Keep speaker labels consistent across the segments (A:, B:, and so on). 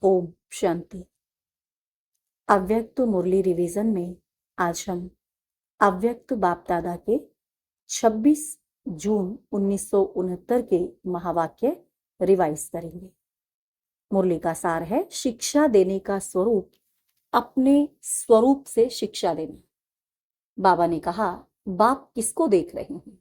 A: ओम शांति। अव्यक्त मुरली रिवीजन में आज हम अव्यक्त बाप दादा के 26 जून 1969 के महावाक्य रिवाइज करेंगे। मुरली का सार है, शिक्षा देने का स्वरूप अपने स्वरूप से शिक्षा देना। बाबा ने कहा, बाप किसको देख रहे हैं?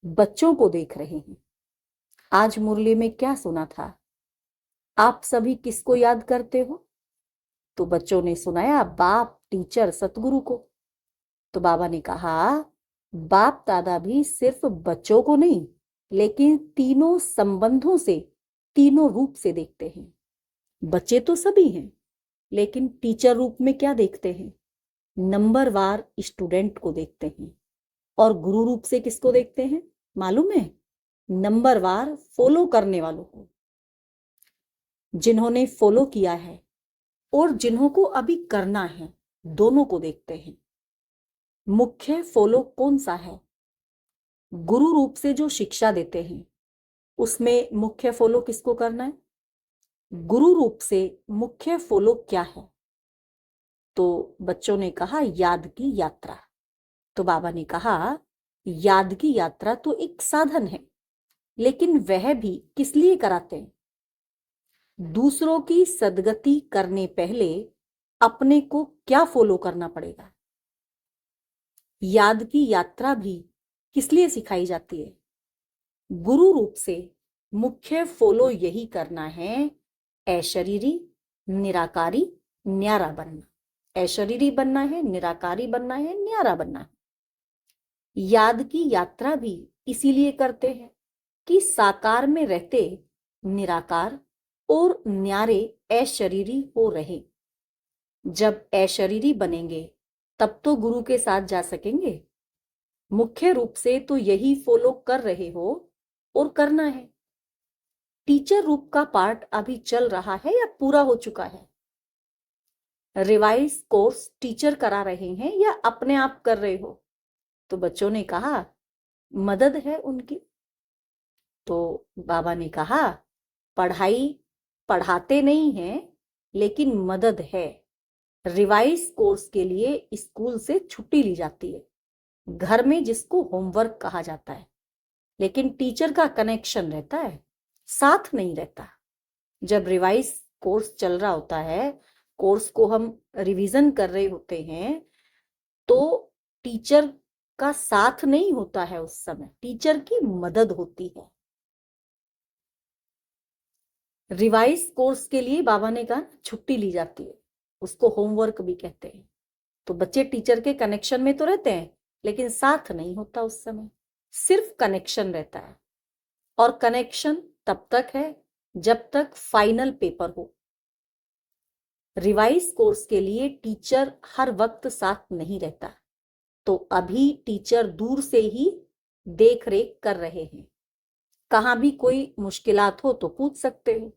A: बच्चों को देख रहे हैं। आज मुरली में क्या सुना था? आप सभी किसको याद करते हो? तो बच्चों ने सुनाया, बाप, टीचर, सतगुरु को। तो बाबा ने कहा, बाप दादा भी सिर्फ बच्चों को नहीं, लेकिन तीनों संबंधों से, तीनों रूप से देखते हैं। बच्चे तो सभी हैं, लेकिन टीचर रूप में क्या देखते हैं? नंबरवार स्टूडेंट को देखते हैं। और गुरु रूप से किसको देखते हैं मालूम है? नंबरवार फॉलो करने वालों को, जिन्होंने फॉलो किया है और जिन्हों को अभी करना है, दोनों को देखते हैं। मुख्य फॉलो कौन सा है? गुरु रूप से जो शिक्षा देते हैं, उसमें मुख्य फॉलो किसको करना है? गुरु रूप से मुख्य फॉलो क्या है? तो बच्चों ने कहा, याद की यात्रा। तो बाबा ने कहा, याद की यात्रा तो एक साधन है, लेकिन वह भी किस लिए कराते हैं? दूसरों की सदगति करने पहले अपने को क्या फॉलो करना पड़ेगा? याद की यात्रा भी किस लिए सिखाई जाती है? गुरु रूप से मुख्य फॉलो यही करना है, अशरीरी, निराकारी, न्यारा बनना। अशरीरी बनना है, निराकारी बनना है, न्यारा बनना है। याद की यात्रा भी इसीलिए करते हैं कि साकार में रहते निराकार और न्यारे अशरीरी हो रहे। जब अशरीरी बनेंगे तब तो गुरु के साथ जा सकेंगे। मुख्य रूप से तो यही फॉलो कर रहे हो और करना है। टीचर रूप का पार्ट अभी चल रहा है या पूरा हो चुका है? रिवाइज कोर्स टीचर करा रहे हैं या अपने आप कर रहे हो? तो बच्चों ने कहा, मदद है उनकी। तो बाबा ने कहा, पढ़ाई पढ़ाते नहीं हैं, लेकिन मदद है। रिवाइज कोर्स के लिए स्कूल से छुट्टी ली जाती है, घर में जिसको होमवर्क कहा जाता है, लेकिन टीचर का कनेक्शन रहता है, साथ नहीं रहता। जब रिवाइज कोर्स चल रहा होता है, कोर्स को हम रिवीजन कर रहे होते हैं, तो टीचर का साथ नहीं होता है, उस समय टीचर की मदद होती है। रिवाइज कोर्स के लिए बाबा ने कहा छुट्टी ली जाती है, उसको होमवर्क भी कहते हैं। तो बच्चे टीचर के कनेक्शन में तो रहते हैं, लेकिन साथ नहीं होता उस समय, सिर्फ कनेक्शन रहता है। और कनेक्शन तब तक है जब तक फाइनल पेपर हो। रिवाइज कोर्स के लिए टीचर हर वक्त साथ नहीं रहता, तो अभी टीचर दूर से ही देख रेख कर रहे हैं। कहाँ भी कोई मुश्किलात हो तो पूछ सकते हो,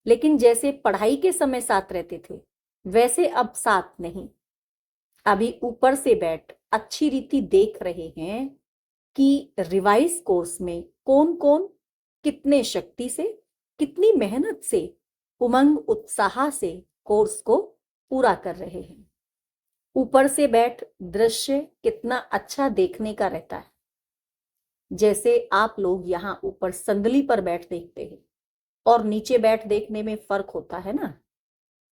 A: लेकिन जैसे पढ़ाई के समय साथ रहते थे, वैसे अब साथ नहीं। अभी ऊपर से बैठ अच्छी रीति देख रहे हैं कि रिवाइज कोर्स में कौन कौन कितने शक्ति से, कितनी मेहनत से, उमंग उत्साह से कोर्स को पूरा कर रहे हैं। ऊपर से बैठ दृश्य कितना अच्छा देखने का रहता है। जैसे आप लोग यहाँ ऊपर संदली पर बैठ देखते हैं और नीचे बैठ देखने में फर्क होता है ना,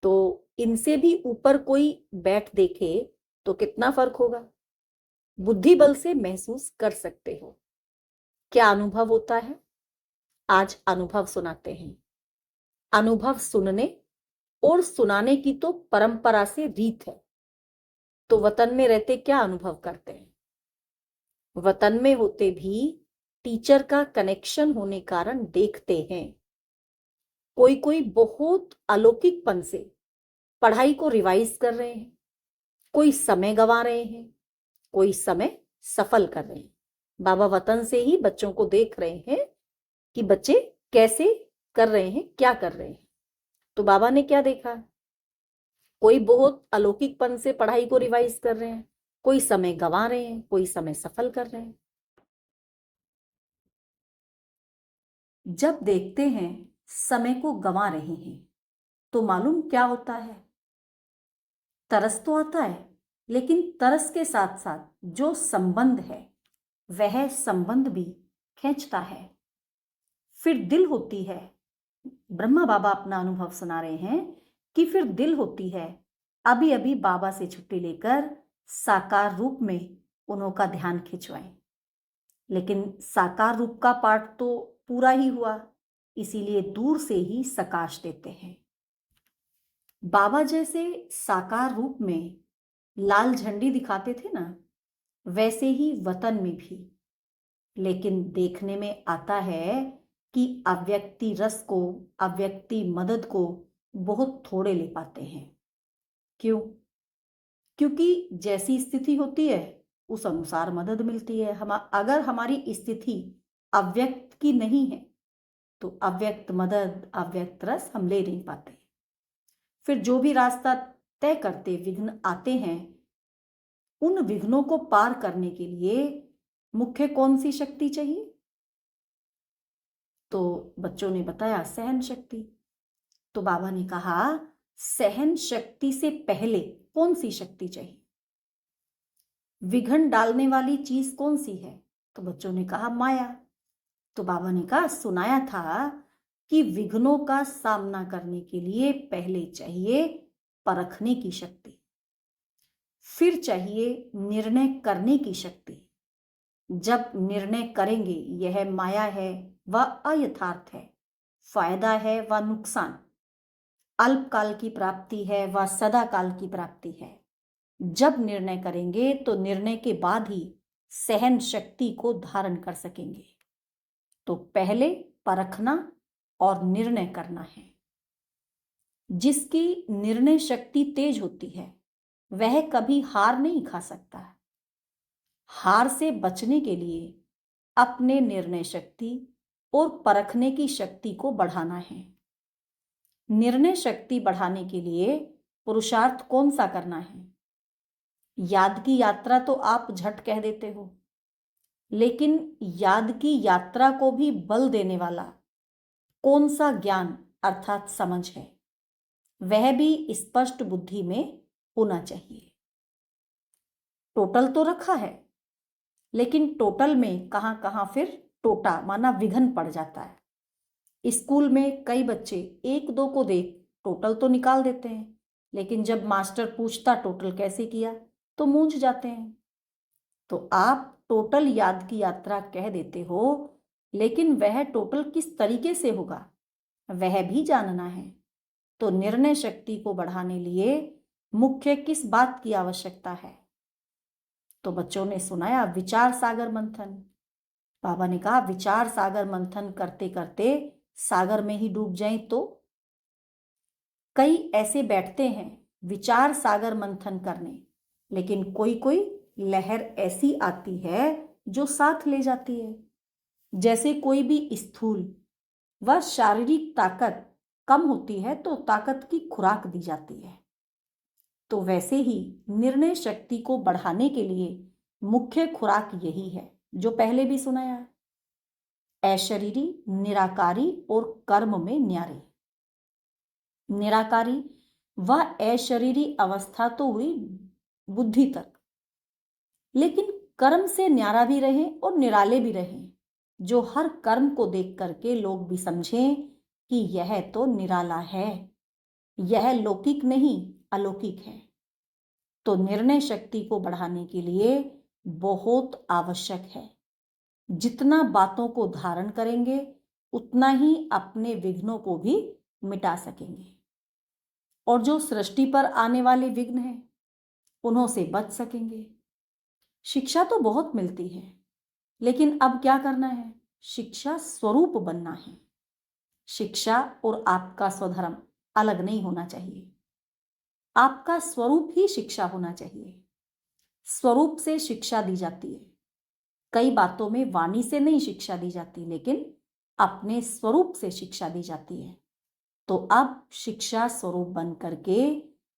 A: तो इनसे भी ऊपर कोई बैठ देखे तो कितना फर्क होगा, बुद्धि बल से महसूस कर सकते हो। क्या अनुभव होता है? आज अनुभव सुनाते हैं। अनुभव सुनने और सुनाने की तो परंपरा से रीत है। तो वतन में रहते क्या अनुभव करते हैं? वतन में होते भी टीचर का कनेक्शन होने कारण देखते हैं। कोई कोई बहुत अलौकिकपन से पढ़ाई को रिवाइज कर रहे हैं, कोई समय गंवा रहे हैं, कोई समय सफल कर रहे हैं। बाबा वतन से ही बच्चों को देख रहे हैं कि बच्चे कैसे कर रहे हैं, क्या कर रहे हैं। तो बाबा ने क्या देखा? कोई बहुत अलौकिकपन से पढ़ाई को रिवाइज कर रहे हैं, कोई समय गंवा रहे हैं, कोई समय सफल कर रहे हैं। जब देखते हैं समय को गंवा रहे हैं, तो मालूम क्या होता है? तरस तो आता है, लेकिन तरस के साथ साथ जो संबंध है वह संबंध भी खींचता है। फिर दिल होती है। ब्रह्मा बाबा अपना अनुभव सुना रहे हैं कि फिर दिल होती है। अभी अभी बाबा से छुट्टी लेकर साकार रूप में उन्हों का ध्यान खिंचवाएं, लेकिन साकार रूप का पाठ तो पूरा ही हुआ, इसीलिए दूर से ही सकाश देते हैं। बाबा जैसे साकार रूप में लाल झंडी दिखाते थे ना, वैसे ही वतन में भी। लेकिन देखने में आता है कि अव्यक्ति रस को, अव्यक्ति मदद को बहुत थोड़े ले पाते हैं। क्यों? क्योंकि जैसी स्थिति होती है उस अनुसार मदद मिलती है। अगर हमारी स्थिति अव्यक्त की नहीं है तो अव्यक्त मदद, अव्यक्त रस हम ले नहीं पाते। फिर जो भी रास्ता तय करते विघ्न आते हैं, उन विघ्नों को पार करने के लिए मुख्य कौन सी शक्ति चाहिए? तो बच्चों ने बताया सहन शक्ति। तो बाबा ने कहा सहन शक्ति से पहले कौन सी शक्ति चाहिए? विघ्न डालने वाली चीज कौन सी है? तो बच्चों ने कहा माया। तो बाबा ने कहा सुनाया था कि विघ्नों का सामना करने के लिए पहले चाहिए परखने की शक्ति, फिर चाहिए निर्णय करने की शक्ति। जब निर्णय करेंगे यह माया है व अयथार्थ है, फायदा है व नुकसान, अल्पकाल की प्राप्ति है व सदा काल की प्राप्ति है, जब निर्णय करेंगे तो निर्णय के बाद ही सहन शक्ति को धारण कर सकेंगे। तो पहले परखना और निर्णय करना है। जिसकी निर्णय शक्ति तेज होती है वह कभी हार नहीं खा सकता। हार से बचने के लिए अपने निर्णय शक्ति और परखने की शक्ति को बढ़ाना है। निर्णय शक्ति बढ़ाने के लिए पुरुषार्थ कौन सा करना है? याद की यात्रा तो आप झट कह देते हो, लेकिन याद की यात्रा को भी बल देने वाला कौन सा ज्ञान अर्थात समझ है, वह भी स्पष्ट बुद्धि में होना चाहिए। टोटल तो रखा है, लेकिन टोटल में कहां कहां फिर टोटा माना विघन पड़ जाता है। स्कूल में कई बच्चे एक दो को देख टोटल तो निकाल देते हैं, लेकिन जब मास्टर पूछता टोटल कैसे किया तो मूंझ जाते हैं। तो आप टोटल याद की यात्रा कह देते हो, लेकिन वह टोटल किस तरीके से होगा वह भी जानना है। तो निर्णय शक्ति को बढ़ाने लिए मुख्य किस बात की आवश्यकता है? तो बच्चों ने सुनाया विचार सागर मंथन। बाबा ने कहा विचार सागर मंथन करते करते सागर में ही डूब जाएं तो? कई ऐसे बैठते हैं विचार सागर मंथन करने, लेकिन कोई कोई लहर ऐसी आती है जो साथ ले जाती है। जैसे कोई भी स्थूल व शारीरिक ताकत कम होती है तो ताकत की खुराक दी जाती है, तो वैसे ही निर्णय शक्ति को बढ़ाने के लिए मुख्य खुराक यही है जो पहले भी सुनाया है। अशरीरी, निराकारी और कर्म में न्यारे। निराकारी व अशरीरी अवस्था तो हुई बुद्धि तक, लेकिन कर्म से न्यारा भी रहे और निराले भी रहे, जो हर कर्म को देख करके लोग भी समझें कि यह तो निराला है, यह लौकिक नहीं अलौकिक है। तो निर्णय शक्ति को बढ़ाने के लिए बहुत आवश्यक है। जितना बातों को धारण करेंगे उतना ही अपने विघ्नों को भी मिटा सकेंगे, और जो सृष्टि पर आने वाले विघ्न हैं उन्हों से बच सकेंगे। शिक्षा तो बहुत मिलती है, लेकिन अब क्या करना है? शिक्षा स्वरूप बनना है। शिक्षा और आपका स्वधर्म अलग नहीं होना चाहिए। आपका स्वरूप ही शिक्षा होना चाहिए। स्वरूप से शिक्षा दी जाती है। कई बातों में वाणी से नहीं शिक्षा दी जाती, लेकिन अपने स्वरूप से शिक्षा दी जाती है। तो अब शिक्षा स्वरूप बन करके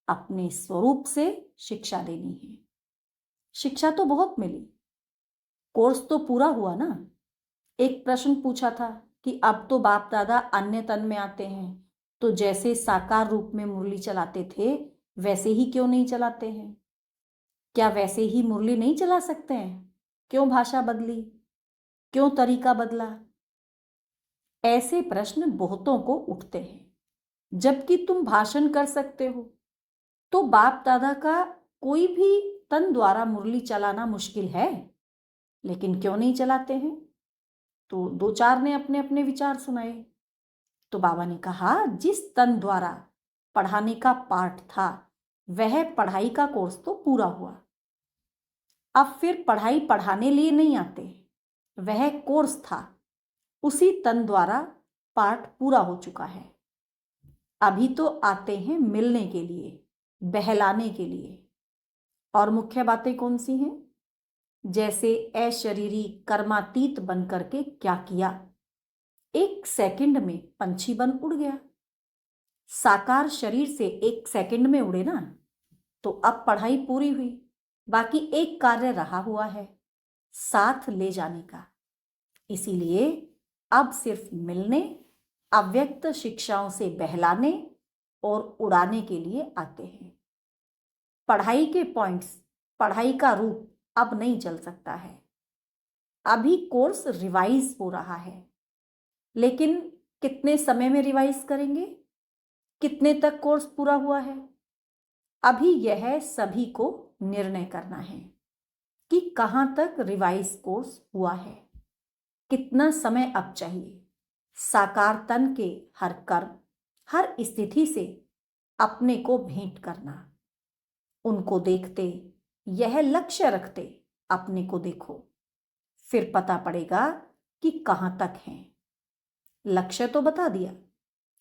A: अपने स्वरूप से शिक्षा देनी है। शिक्षा तो बहुत मिली, कोर्स तो पूरा हुआ ना। एक प्रश्न पूछा था कि अब तो बाप दादा अन्य तन में आते हैं, तो जैसे साकार रूप में मुरली चलाते थे वैसे ही क्यों नहीं चलाते हैं? क्या वैसे ही मुरली नहीं चला सकते हैं? क्यों भाषा बदली? क्यों तरीका बदला? ऐसे प्रश्न बहुतों को उठते हैं। जबकि तुम भाषण कर सकते हो, तो बाप दादा का कोई भी तन द्वारा मुरली चलाना मुश्किल है, लेकिन क्यों नहीं चलाते हैं? तो दो चार ने अपने अपने विचार सुनाए। तो बाबा ने कहा, जिस तन द्वारा पढ़ाने का पाठ था वह पढ़ाई का कोर्स तो पूरा हुआ। अब फिर पढ़ाई पढ़ाने लिए नहीं आते, वह कोर्स था, उसी तन द्वारा पाठ पूरा हो चुका है। अभी तो आते हैं मिलने के लिए, बहलाने के लिए। और मुख्य बातें कौन सी हैं? जैसे अशरीरी कर्मातीत बन करके क्या किया, 1 सेकंड में पंछी बन उड़ गया। साकार शरीर से 1 सेकंड में उड़े ना, तो अब पढ़ाई पूरी हुई। बाकी एक कार्य रहा हुआ है, साथ ले जाने का। इसीलिए अब सिर्फ मिलने, अव्यक्त शिक्षाओं से बहलाने और उड़ाने के लिए आते हैं। पढ़ाई के पॉइंट्स, पढ़ाई का रूप अब नहीं चल सकता है। अभी कोर्स रिवाइज हो रहा है, लेकिन कितने समय में रिवाइज करेंगे? कितने तक कोर्स पूरा हुआ है? अभी यह सभी को निर्णय करना है कि कहां तक रिवाइज कोर्स हुआ है, कितना समय अब चाहिए। साकार तन के हर कर्म, हर स्थिति से अपने को भेंट करना, उनको देखते, यह लक्ष्य रखते अपने को देखो, फिर पता पड़ेगा कि कहां तक हैं। लक्ष्य तो बता दिया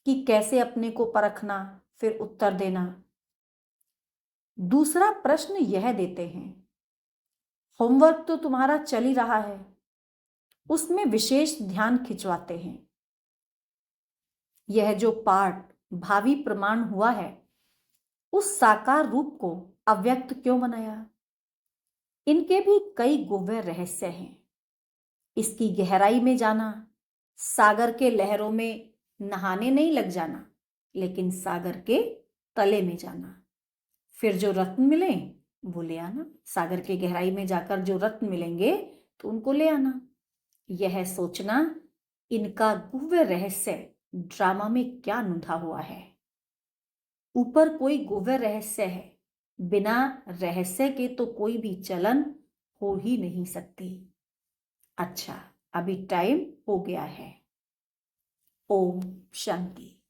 A: कि कैसे अपने को परखना, फिर उत्तर देना। दूसरा प्रश्न यह देते हैं, होमवर्क तो तुम्हारा चल ही रहा है, उसमें विशेष ध्यान खिंचवाते हैं। यह जो पाठ भावी प्रमाण हुआ है, उस साकार रूप को अव्यक्त क्यों बनाया? इनके भी कई गुह्य रहस्य हैं। इसकी गहराई में जाना, सागर के लहरों में नहाने नहीं लग जाना, लेकिन सागर के तले में जाना। फिर जो रत्न मिले वो ले आना। सागर के गहराई में जाकर जो रत्न मिलेंगे तो उनको ले आना। यह सोचना, इनका गुह्य रहस्य ड्रामा में क्या नुढ़ा हुआ है। ऊपर कोई गुह्य रहस्य है, बिना रहस्य के तो कोई भी चलन हो ही नहीं सकती। अच्छा, अभी टाइम हो गया है। ओम शांति।